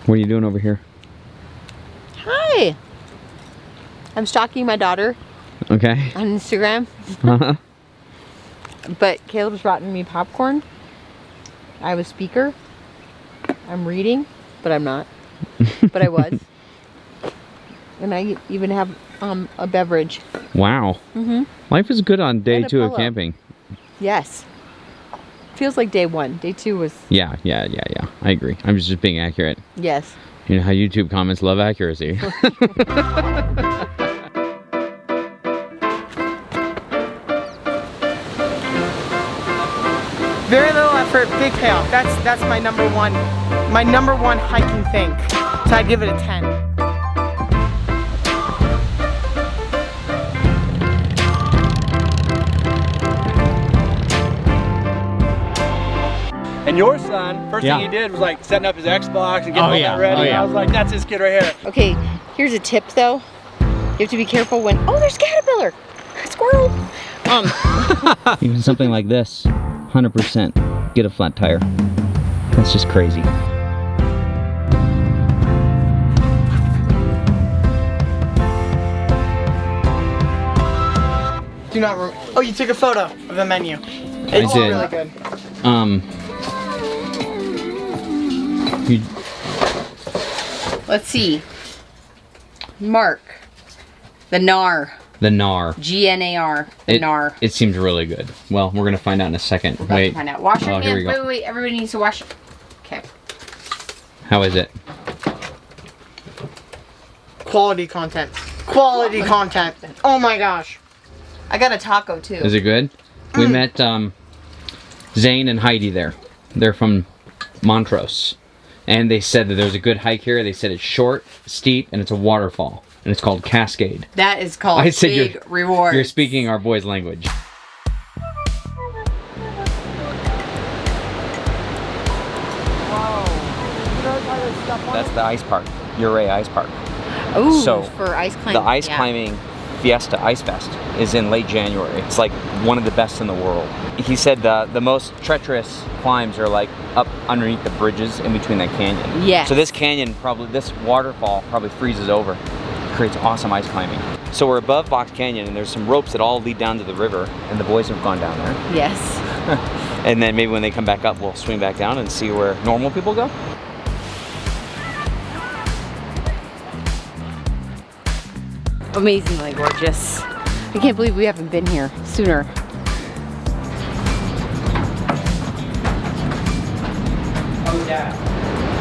What are you doing over here? Hi. I'm stalking my daughter. Okay. On Instagram. Uh-huh. But Caleb's brought me popcorn. I have a speaker. I'm reading, but I'm not. But I was. And I even have a beverage. Wow. Life is good on day 2 of camping. Yes. Feels like day 1. Day 2 was... Yeah. I agree. I'm just being accurate. Yes. You know how YouTube comments love accuracy. Very little effort, big payoff. That's my number one hiking thing. So I'd give it a 10. And your son, first thing he did was like setting up his Xbox and getting all that ready. Oh, yeah. I was like, that's this kid right here. Okay, here's a tip though. You have to be careful when... Oh, there's a caterpillar! Squirrel! Even something like this, 100% get a flat tire. That's just crazy. Do not ruin. Oh, you took a photo of the menu. It's did. really good. Let's see. Mark. The NAR. The NAR. G-N-A-R. The NAR. It seems really good. Well, we're gonna find out in a second. We're about to find out. Wash your here we hands. go. Wait. Everybody needs to wash. Okay. How is it? Quality content. Quality content. Oh my gosh. I got a taco too. Is it good? We met Zane and Heidi there. They're from Montrose. And they said that there's a good hike here. They said it's short, steep, and it's a waterfall. And it's called Cascade. That is called Big Reward. You're speaking our boys' language. That's the ice park, Ouray Ice Park. Oh, So, for ice climbing. The ice climbing Fiesta Ice Fest is in late January. It's like one of the best in the world. He said the most treacherous climbs are like up underneath the bridges in between that canyon. Yes. So this canyon, this waterfall probably freezes over. Creates awesome ice climbing. So we're above Box Canyon and there's some ropes that all lead down to the river and the boys have gone down there. Yes. And then maybe when they come back up, we'll swing back down and see where normal people go. Amazingly gorgeous. I can't believe we haven't been here sooner. Oh yeah.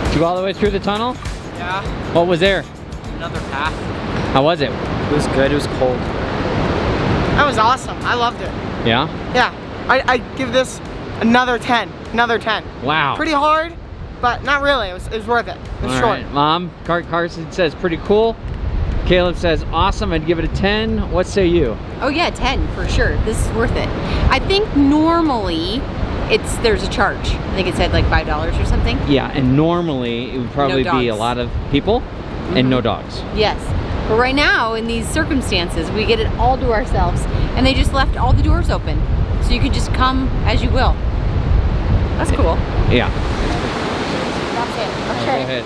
Did you go all the way through the tunnel? Yeah. What was there? Another path. How was it? It was good, it was cold. That was awesome. I loved it. Yeah? Yeah. I'd give this another 10. Another 10. Wow. Pretty hard, but not really. It was worth it. It was All short. right. Mom, Carson says pretty cool. Caleb says awesome. I'd give it a 10. What say you? Oh yeah, 10 for sure. This is worth it. I think normally there's a charge. I think it said like $5 or something. Yeah, and normally it would probably be a lot of people and no dogs. Yes. But right now, in these circumstances, we get it all to ourselves, and they just left all the doors open. So you could just come as you will. That's cool. Yeah. That's it. Go Okay. ahead.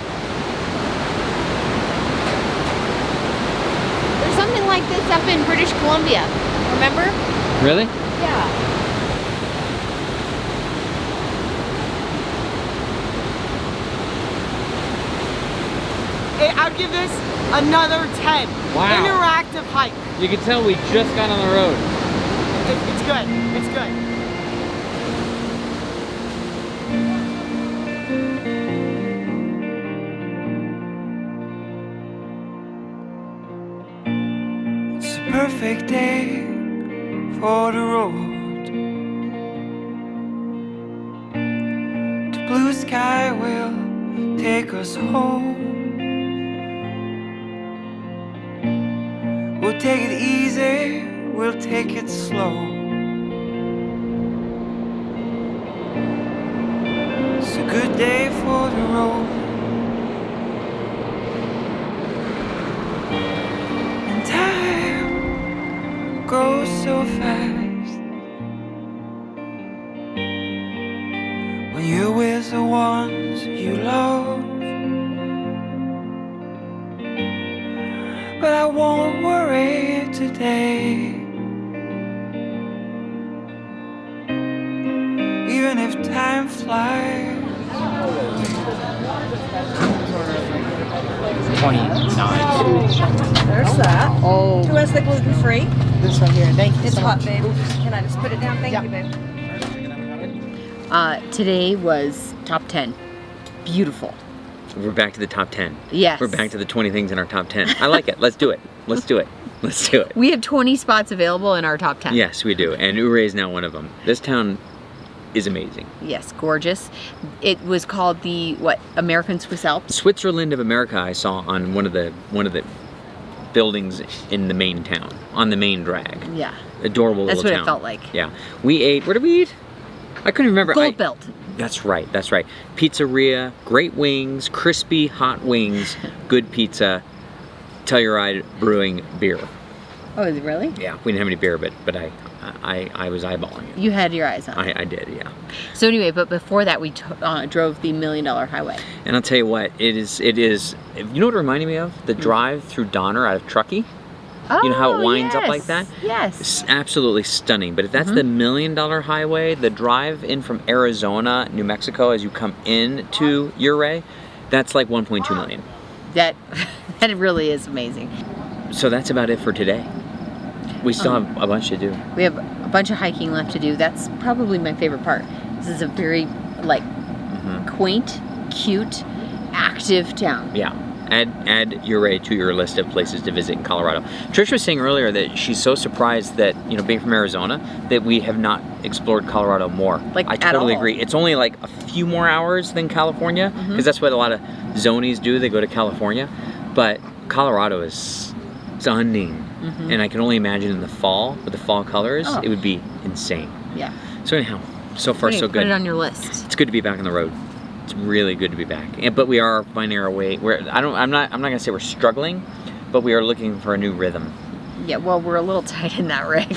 There's something like this up in British Columbia. Remember? Really? Yeah. I'd give this another 10. Wow. Interactive hike. You can tell we just got on the road. It's good. It's good. It's a perfect day for the road. The blue sky will take us home. We'll take it easy, we'll take it slow. It's a good day for the road. And time goes so fast when you're with the ones you love. won't worry today. Even if time flies. 29. There's that. Oh, Do us the gluten free. This one here. Thank you It's so hot, much. babe. Can I just put it down? Thank Yeah. you, babe. today was top 10. Beautiful. We're back to the top 10. Yes. We're back to the 20 things in our top 10. I like it. Let's do it. Let's do it. Let's do it. We have 20 spots available in our top 10. Yes, we do. And Ouray is now one of them. This town is amazing. Yes, gorgeous. It was called the, what, American Swiss Alps? Switzerland of America I saw on one of the buildings in the main town, on the main drag. Yeah. Adorable That's little what town. it felt like. Yeah. We ate, where did we eat? I couldn't remember. Gold Belt. That's right, that's right. Pizzeria, great wings, crispy hot wings, good pizza, Telluride Brewing beer. Oh, is it really? Yeah, we didn't have any beer, but I was eyeballing it. You had your eyes on it. I did, yeah. So anyway, but before that, we drove the $1 Million Highway. And I'll tell you what, it is, you know what it reminded me of? The drive through Donner out of Truckee. Oh, You know how it winds up yes. like that? Yes. It's absolutely stunning. But if that's the $1 Million Highway, the drive in from Arizona, New Mexico, as you come into Ouray, that's like 1.2 million. That really is amazing. So that's about it for today. We still have a bunch to do. We have a bunch of hiking left to do. That's probably my favorite part. This is a very, like, quaint, cute, active town. Yeah. Add Ouray to your list of places to visit in Colorado. Trish was saying earlier that she's so surprised that, you know, being from Arizona, that we have not explored Colorado more. Like, I at totally all. agree. It's only like a few more hours than California, because that's what a lot of zonies do. They go to California. But Colorado is stunning. And I can only imagine in the fall, with the fall colors, it would be insane. Yeah. So anyhow, so far so good. Put it on your list. It's good to be back on the road. It's really good to be back. But we are finding our way. I'm not gonna say we're struggling, but we are looking for a new rhythm. Yeah, well, we're a little tight in that rig.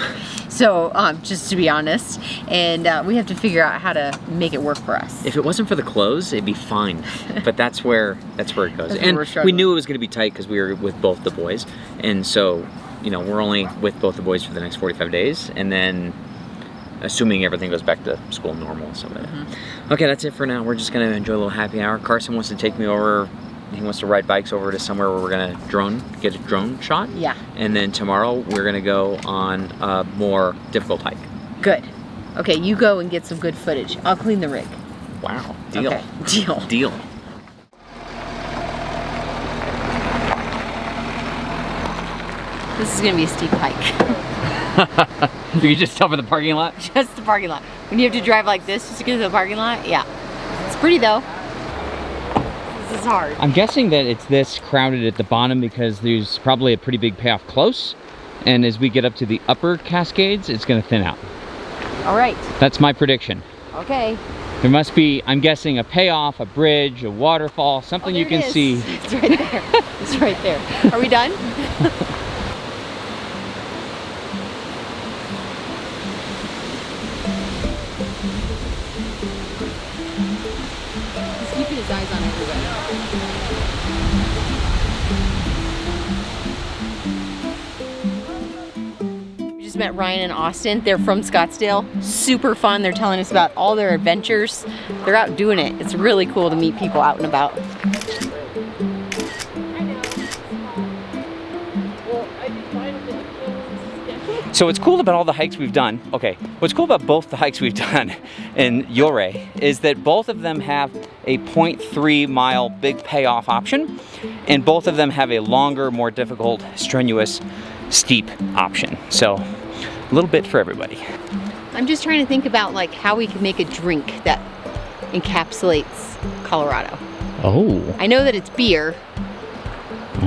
So, just to be honest, and we have to figure out how to make it work for us. If it wasn't for the clothes, it'd be fine. But that's where it goes. That's where And we're we struggling. knew it was gonna be tight because we were with both the boys, and so, you know, we're only with both the boys for the next 45 days, and then assuming everything goes back to school normal. So, okay, that's it for now. We're just gonna enjoy a little happy hour. Carson wants to take me over. He wants to ride bikes over to somewhere where we're gonna get a drone shot. Yeah. And then tomorrow we're gonna go on a more difficult hike. Good. Okay, you go and get some good footage. I'll clean the rig. Wow. Deal. Okay, deal. Deal. This is gonna be a steep hike. You can just tell from the parking lot? Just the parking lot. When you have to drive like this just to get to the parking lot, yeah. It's pretty though. This is hard. I'm guessing that it's this crowded at the bottom because there's probably a pretty big payoff close. And as we get up to the upper Cascades, it's gonna thin out. All right. That's my prediction. Okay. There must be, I'm guessing, a payoff, a bridge, a waterfall, something you can see. It's right there. It's right there. Are we done? He's keeping his eyes on everybody. We just met Ryan and Austin. They're from Scottsdale. Super fun. They're telling us about all their adventures. They're out doing it. It's really cool to meet people out and about. So what's cool about all the hikes we've done, what's cool about both the hikes we've done in Ouray is that both of them have a 0.3 mile big payoff option, and both of them have a longer, more difficult, strenuous, steep option. So a little bit for everybody. I'm just trying to think about like how we can make a drink that encapsulates Colorado. Oh. I know that it's beer,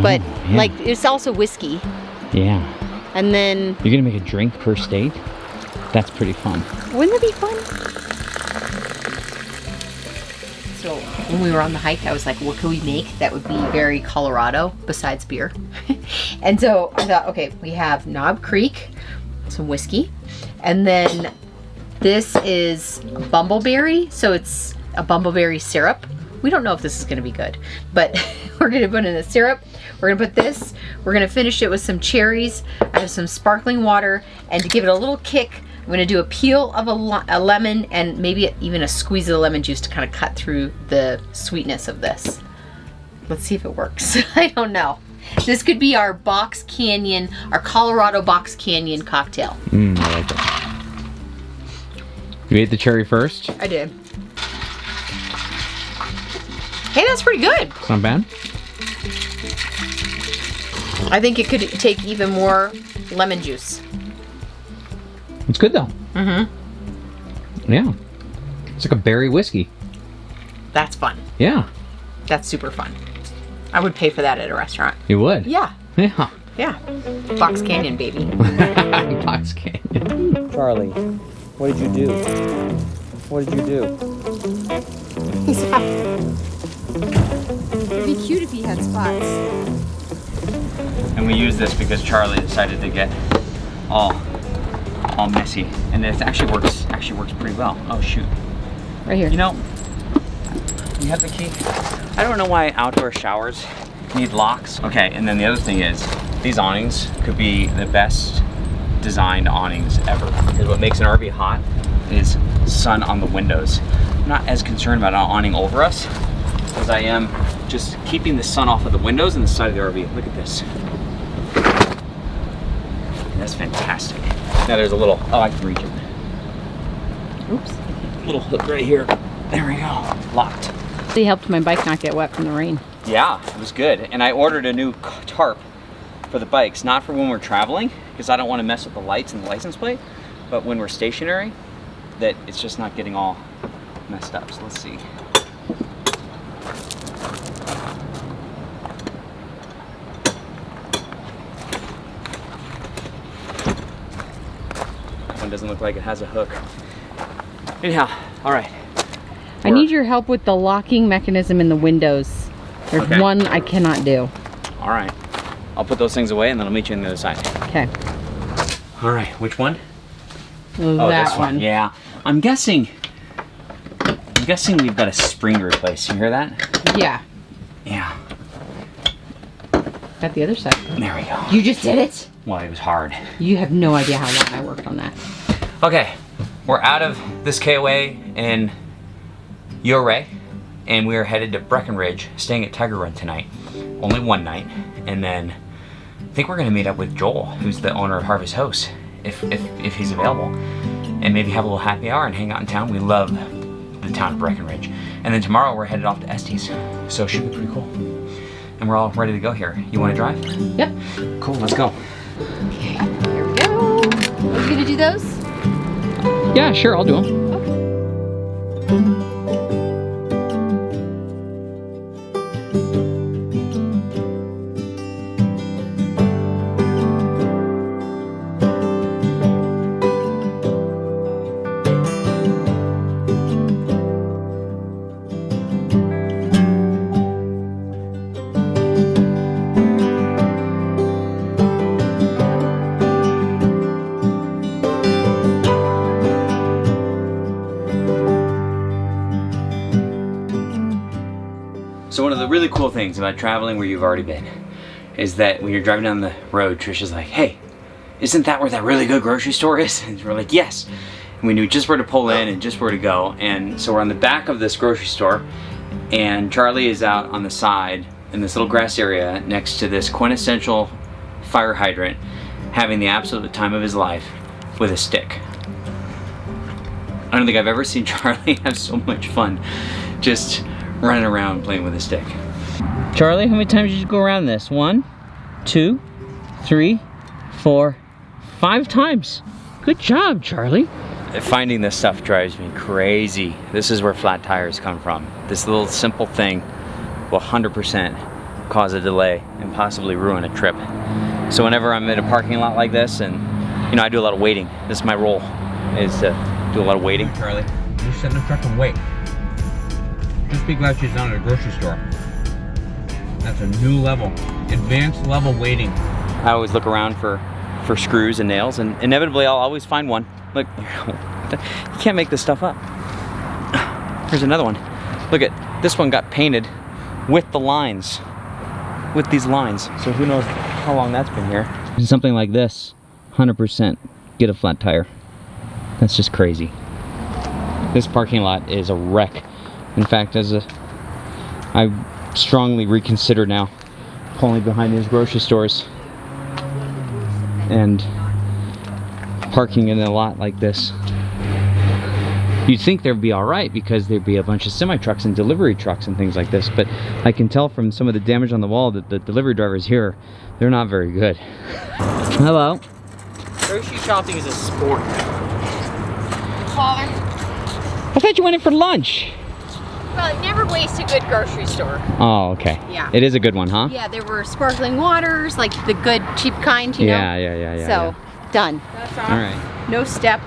but yeah. like it's also whiskey. Yeah. And then, You're gonna make a drink per state? That's pretty fun. wouldn't that be fun? So when we were on the hike, I was like, what can we make that would be very Colorado besides beer? And so I thought, okay, we have Knob Creek, some whiskey, and then this is bumbleberry. So it's a bumbleberry syrup We don't know if this is gonna be good, but we're gonna put in the syrup. We're gonna put this. We're gonna finish it with some cherries. I have some sparkling water, and to give it a little kick, I'm gonna do a peel of a lemon and maybe even a squeeze of the lemon juice to kind of cut through the sweetness of this. Let's see if it works. I don't know. This could be our Box Canyon, our Colorado Box Canyon cocktail. I like it. You ate the cherry first? I did. Hey, that's pretty good. It's not bad. I think it could take even more lemon juice. It's good though. Mm-hmm. Yeah. It's like a berry whiskey. That's fun. Yeah. That's super fun. I would pay for that at a restaurant. You would? Yeah. Yeah. Yeah. Box Canyon, baby. Box Canyon. Charlie, what did you do? What did you do? It'd be cute if he had spots. And we use this because Charlie decided to get all messy, and it actually works pretty well. Oh shoot! Right here. You know, you have the key. I don't know why outdoor showers need locks. Okay, and then the other thing is these awnings could be the best designed awnings ever, because what makes an RV hot is sun on the windows. I'm not as concerned about an awning over us as I am just keeping the sun off of the windows and the side of the RV. Look at this. That's fantastic. Now there's a little, oh, I can reach it. Oops. Little hook right here. There we go. Locked. He helped my bike not get wet from the rain. Yeah, it was good. And I ordered a new tarp for the bikes, not for when we're traveling, because I don't want to mess with the lights and the license plate, but when we're stationary, that it's just not getting all messed up. So let's see. One doesn't look like it has a hook. Anyhow, all right. I need your help with the locking mechanism in the windows. There's Okay. one I cannot do. All right. I'll put those things away and then I'll meet you on the other side. Okay. All right, which one? That this one. Yeah. I'm guessing we've got a spring to replace. You hear that? Yeah. Yeah. Got the other side. There we go. You just did it? Well, it was hard. You have no idea how long I worked on that. Okay, we're out of this KOA in Ouray, and we are headed to Breckenridge, staying at Tiger Run tonight. Only one night, and then I think we're gonna meet up with Joel, who's the owner of Harvest House, if he's available, and maybe have a little happy hour and hang out in town. We love the town of Breckenridge. And then tomorrow we're headed off to Estes, so it should be pretty cool. And we're all ready to go here. You wanna drive? Yep. Cool, let's go. Okay, here we go. Are you gonna do those? Yeah, sure, I'll do them. So one of the really cool things about traveling where you've already been is that when you're driving down the road, Trisha's like, hey, isn't that where that really good grocery store is? And we're like, yes. And we knew just where to pull in and just where to go. And so we're on the back of this grocery store, and Charlie is out on the side in this little grass area next to this quintessential fire hydrant, having the absolute time of his life with a stick. I don't think I've ever seen Charlie have so much fun just running around playing with a stick. Charlie, how many times did you go around this? 1, 2, 3, 4, 5 times. Good job, Charlie. Finding this stuff drives me crazy. This is where flat tires come from. This little simple thing will 100% cause a delay and possibly ruin a trip. So whenever I'm in a parking lot like this, and you know, I do a lot of waiting. This is my role, is to do a lot of waiting. Charlie, just sit in the truck and wait. Just be glad she's not at a grocery store. That's a new level, advanced level waiting. I always look around for screws and nails, and inevitably I'll always find one. Look, you can't make this stuff up. Here's another one. Look at This one got painted with the lines, with these lines. So who knows how long that's been here. Something like this, 100% get a flat tire. That's just crazy. This parking lot is a wreck. In fact, I strongly reconsider now pulling behind these grocery stores and parking in a lot like this. You'd think there'd be all right because there'd be a bunch of semi-trucks and delivery trucks and things like this, but I can tell from some of the damage on the wall that the delivery drivers here, they're not very good. Hello. Grocery shopping is a sport. Father. I thought you went in for lunch. Well, never waste a good grocery store. Oh, okay. Yeah. It is a good one, huh? Yeah, there were sparkling waters, like the good, cheap kind, you know? Yeah. So, done. That's All right. No step.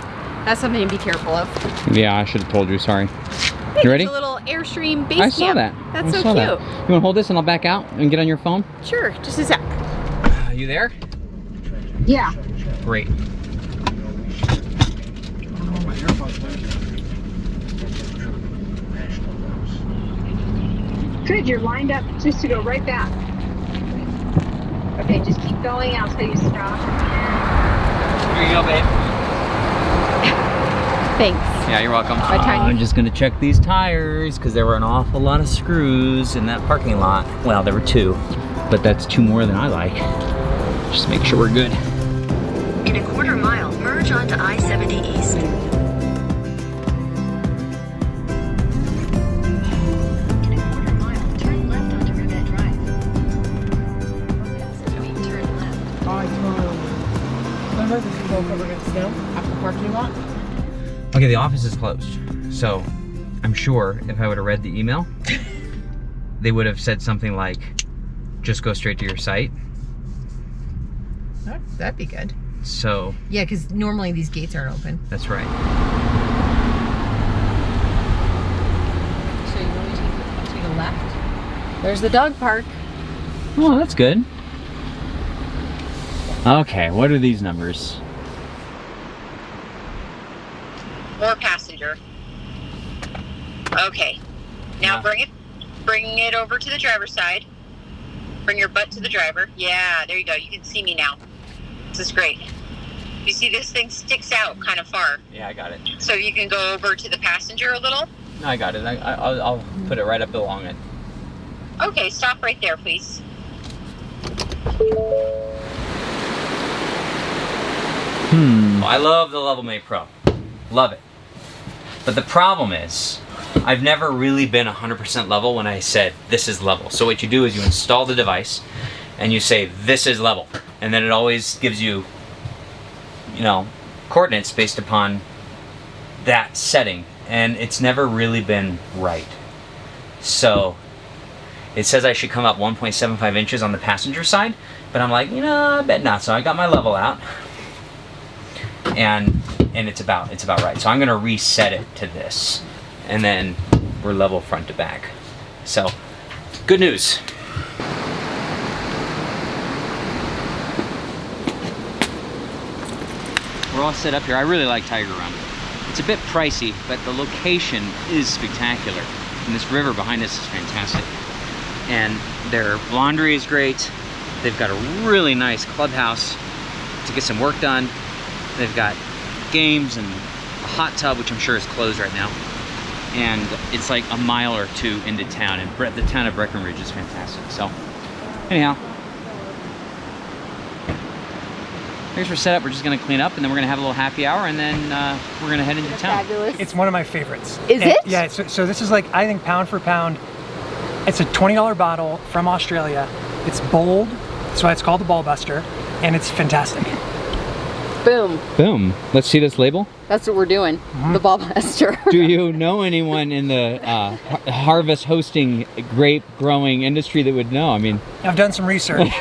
That's something to be careful of. Yeah, I should have told you, sorry. Hey, You ready? It's a little Airstream base I camp. saw that. That's I so saw cute. that. You want to hold this and I'll back out and get on your phone? Sure, just a sec. Are you there? Yeah. Great. Good, you're lined up just to go right back. Okay, just keep going until you stop. Here you go, babe. Thanks. Yeah, you're welcome. Bye, Tiny. I'm just gonna check these tires because there were an awful lot of screws in that parking lot. Well, there were 2, but that's 2 more than I like. Just make sure we're good. In a quarter mile, merge onto I-70 East. In a quarter mile, turn left onto Rving Drive. Turn left. Oh, I totally. Remember this is over against snow at the parking lot? Okay, the office is closed. So I'm sure if I would have read the email, they would have said something like, just go straight to your site. That'd be good. So Yeah, because normally these gates aren't open. that's right. So you want to take a left? There's the dog park. Oh, that's good. Okay, what are these numbers? Or passenger. Okay. Now Yeah. bring it over to the driver's side. Bring your butt to the driver. Yeah, there you go. You can see me now. This is great. You see this thing sticks out kind of far. Yeah, I got it. So you can go over to the passenger a little. No, I got it. I'll put it right up along it. Okay, stop right there, please. I love the Level Mate Pro. Love it. But the problem is, I've never really been 100% level when I said this is level. So what you do is you install the device and you say this is level. And then it always gives you, coordinates based upon that setting. And it's never really been right. So it says I should come up 1.75 inches on the passenger side, but I'm like, I bet not. So I got my level out. And it's about right. So I'm gonna reset it to this, and then we're level front to back. So, good news. We're all set up here. I really like Tiger Run. It's a bit pricey, but the location is spectacular. And this river behind us is fantastic. And their laundry is great. They've got a really nice clubhouse to get some work done. They've got games and a hot tub, which I'm sure is closed right now. And it's like a mile or 2 into town, and the town of Breckenridge is fantastic. So, anyhow, here's our setup. We're just gonna clean up, and then we're gonna have a little happy hour, and then we're gonna head into town. Fabulous. It's one of my favorites. Is it? Yeah, so this is like, I think pound for pound, it's a $20 bottle from Australia. It's bold, that's why it's called the Ball Buster, and it's fantastic. Boom. Boom. Let's see this label. That's what we're doing. The Ball Buster. Do you know anyone in the harvest hosting grape growing industry that would know? I mean, I've done some research,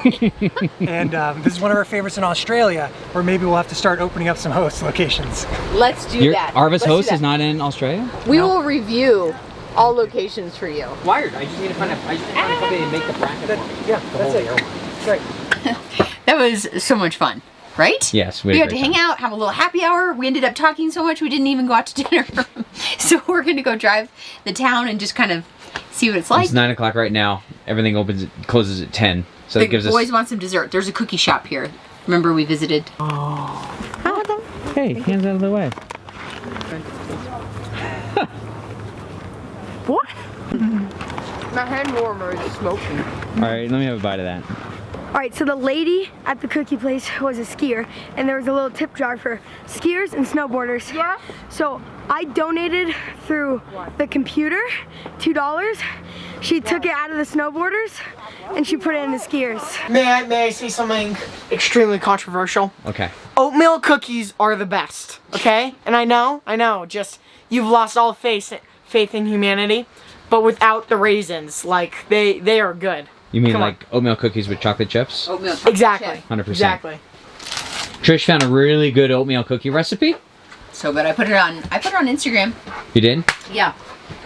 and this is one of our favorites in Australia, where maybe we'll have to start opening up some host locations. Let's do your that. harvest Let's do host that. is not in Australia? We will review all locations for you. Wired. I just need to find somebody to make the bracket for me. Yeah, that's it. That's right. That was so much fun, right? Yes, We got to hang out, have a little happy hour. We ended up talking so much we didn't even go out to dinner. So we're going to go drive the town and just kind of see what it's like. It's 9 o'clock right now. Everything closes at 10. So The it gives us. boys want some dessert. There's a cookie shop here. Remember we visited? Hey, hands out of the way. What? My hand warmer is smoking. All right, let me have a bite of that. All right, so the lady at the cookie place was a skier, and there was a little tip jar for skiers and snowboarders. Yeah. So I donated through the computer $2. She took it out of the snowboarders, and she put it in the skiers. May I say something extremely controversial? Okay. Oatmeal cookies are the best, okay? And I know, just you've lost all faith in humanity, but without the raisins, like they are good. You mean Come like oatmeal cookies with chocolate chips? Oatmeal chocolate Exactly. chip. 100%. Exactly. Trish found a really good oatmeal cookie recipe. So good. I put it on Instagram. You did? Yeah.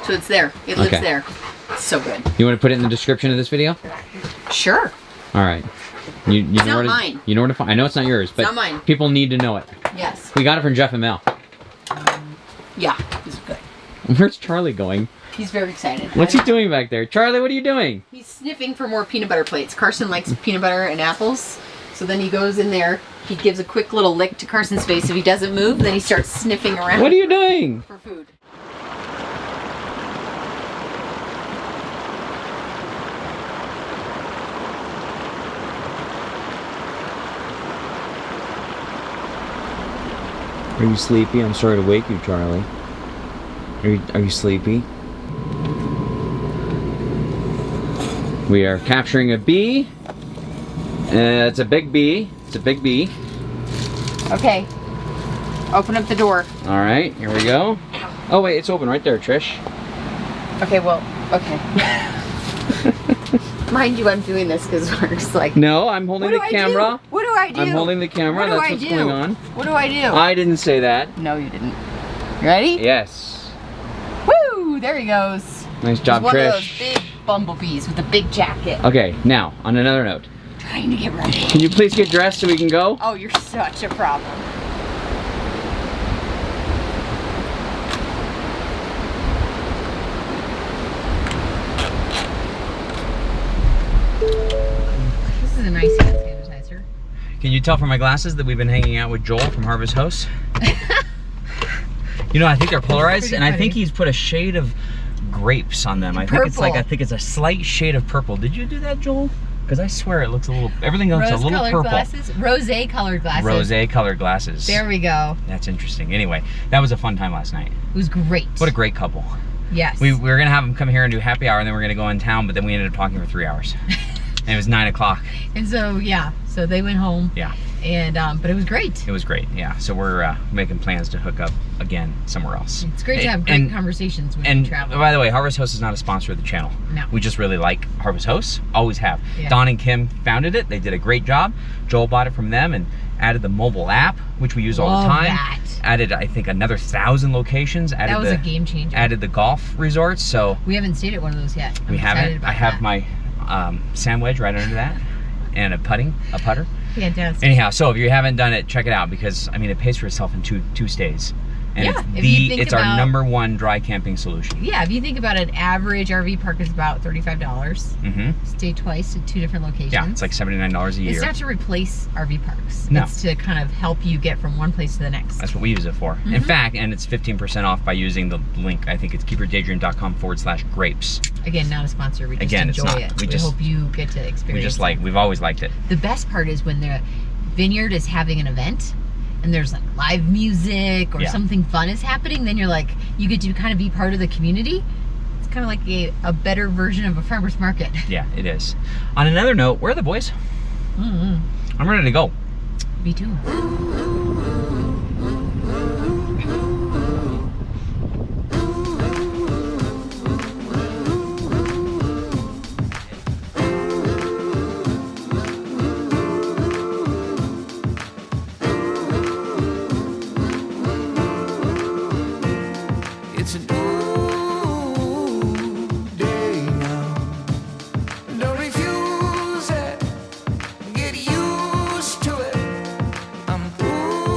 So it's there. It lives Okay. there. It's so good. You want to put it in the description of this video? Sure. All right. You know not where to, mine. You know where to find. I know it's not yours, but not mine. people need to know it. Yes. We got it from Jeff and Mel. Yeah. It's good. Where's Charlie going? He's very excited. What's he doing back there? Charlie, what are you doing? He's sniffing for more peanut butter plates. Carson likes peanut butter and apples. So then he goes in there, he gives a quick little lick to Carson's face. If he doesn't move, then he starts sniffing around. What are you doing? For food. Are you sleepy? I'm sorry to wake you, Charlie. Are you sleepy? We are capturing a bee. It's a big bee. It's a big bee. Okay. Open up the door. All right, here we go. Oh wait, it's open right there, Trish. Okay, well, okay. Mind you, I'm doing this because we're just like... No, I'm holding the camera. What do I do? I'm holding the camera. That's what's going on. What do I do? I didn't say that. No, you didn't. You ready? Yes. Woo! There he goes. Nice job, He's one Trish. of those big bumblebees with a big jacket. Okay, now, on another note. Trying to get ready. Can you please get dressed so we can go? Oh, you're such a problem. This is a nice hand sanitizer. Can you tell from my glasses that we've been hanging out with Joel from Harvest Host? You know, I think they're polarized, and I think he's put a shade of grapes on them. I think it's a slight shade of purple. Did you do that, Joel? Because I swear it looks a little, everything looks a little purple. Glasses, rosé colored glasses. Rosé colored glasses. There we go. That's interesting. Anyway, that was a fun time last night. It was great. What a great couple. Yes. We were gonna have them come here and do happy hour, and then we are gonna go in town, but then we ended up talking for 3 hours. And it was 9 o'clock. And so, yeah, so they went home. Yeah. And, but it was great. It was great, yeah. So we're making plans to hook up again somewhere else. It's great to have great conversations when you travel. And by the way, Harvest Host is not a sponsor of the channel. No. We just really like Harvest Host, always have. Yeah. Don and Kim founded it. They did a great job. Joel bought it from them and added the mobile app, which we use all the time. That. Added, I think, another 1,000 locations. Added That was a game changer. Added the golf resorts, so. We haven't stayed at one of those yet. We haven't. I have my sand wedge right under that. And a putter. Fantastic. Anyhow, so if you haven't done it, check it out because I mean it pays for itself in two stays. And Yeah, it's our #1 dry camping solution. Yeah, if you think about it, average RV park is about $35. Mm-hmm. Stay twice at 2 different locations. Yeah, it's like $79 a year. It's not to replace RV parks. No. It's to kind of help you get from one place to the next. That's what we use it for. In fact, and it's 15% off by using the link. I think it's keepyourdaydream.com/grapes. Again, not a sponsor. We just Again, it's enjoy not. it. We We just- hope you get to experience it. We've always liked it. The best part is when the vineyard is having an event and there's like live music or something fun is happening, then you're like, you get to kind of be part of the community. It's kind of like a better version of a farmer's market. Yeah, it is. On another note, where are the boys? I'm ready to go. Me too. It's a new day now. Don't refuse it. Get used to it. I'm through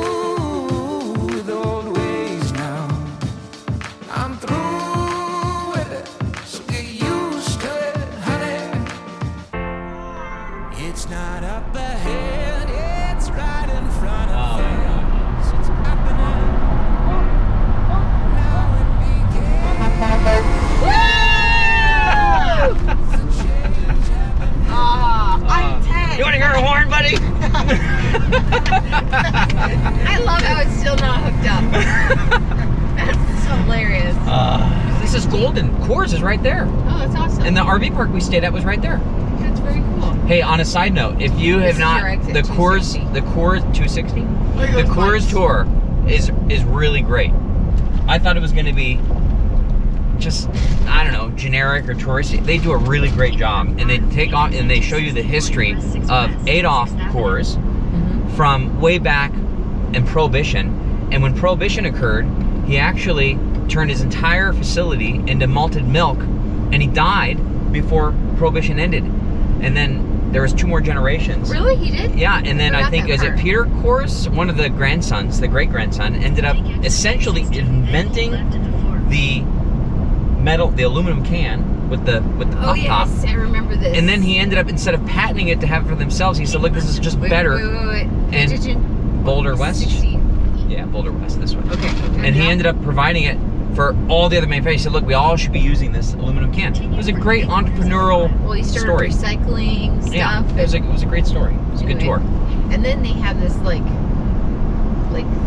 It's not up ahead, it's right in front of Oh, us. It's happening. Now it I'm 10. You want to hear a horn, buddy? I love how it's still not hooked up. That's hilarious. This is Golden. Coors is right there. Oh, that's awesome. And the RV park we stayed at was right there. That's very cool. Hey, on a side note, if you This have is not, your exit, the Coors 260? The Coors tour is really great. I thought it was going to be just, I don't know, generic or touristy. They do a really great job, and they take off and they show you the history of Adolf Coors from way back in Prohibition. And when Prohibition occurred, he actually turned his entire facility into malted milk, and he died before Prohibition ended. And then there was 2 more generations. Really? He did? Yeah, and then I think, is it Peter Coors, one of the grandsons, the great-grandson, ended up essentially inventing the metal, the aluminum can with the Oh, puff top. yes, I remember this. And then he ended up, instead of patenting it to have it for themselves, he said, look, this is just better. Wait. And Boulder West? 60. Yeah, Boulder West, this one. Okay. And he ended up providing it for all the other manufacturers. He said, look, we all should be using this aluminum can. It was a great entrepreneurial Well, he started story. recycling stuff. Yeah, it was a great story. It was a good tour. And then they have this like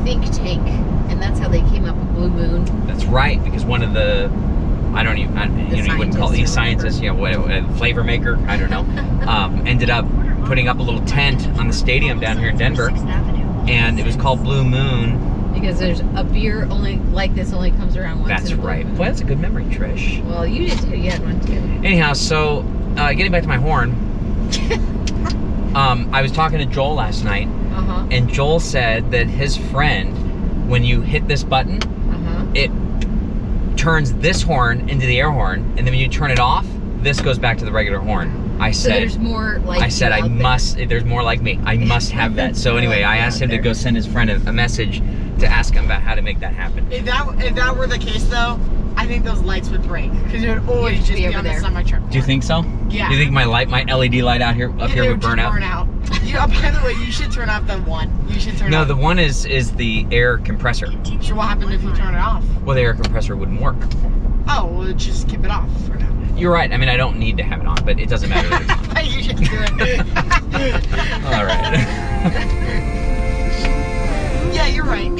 think tank, and that's how they came up with Blue Moon. That's right, because one of the, you wouldn't call it a scientist, a flavor maker, I don't know, ended up putting up a little tent on the stadium down here in Denver, and it was called Blue Moon. Because there's a beer only like this only comes around once. That's in a blue right. moon. Well, that's a good memory, Trish. Well, you did too. You had one too. Anyhow, so getting back to my horn, I was talking to Joel last night, and Joel said that his friend, when you hit this button, it turns this horn into the air horn, and then when you turn it off, this goes back to the regular horn. I So said, there's more like I said, you I out must, there's more like me. I must have that. So anyway, I asked him to go send his friend a message to ask him about how to make that happen. If that were the case, though, I think those lights would break because it would always just be on the semi-truck. Do you think so? Yeah. Do you think my LED light out here It would burn out? By the way, you should turn off the one. You should turn No, off. the one is the air compressor. So what happened if you turn it off? Well, the air compressor wouldn't work. Oh, well, just keep it off for now. You're right. I mean, I don't need to have it on, but it doesn't matter. You should do it. All right. Yeah, you're right.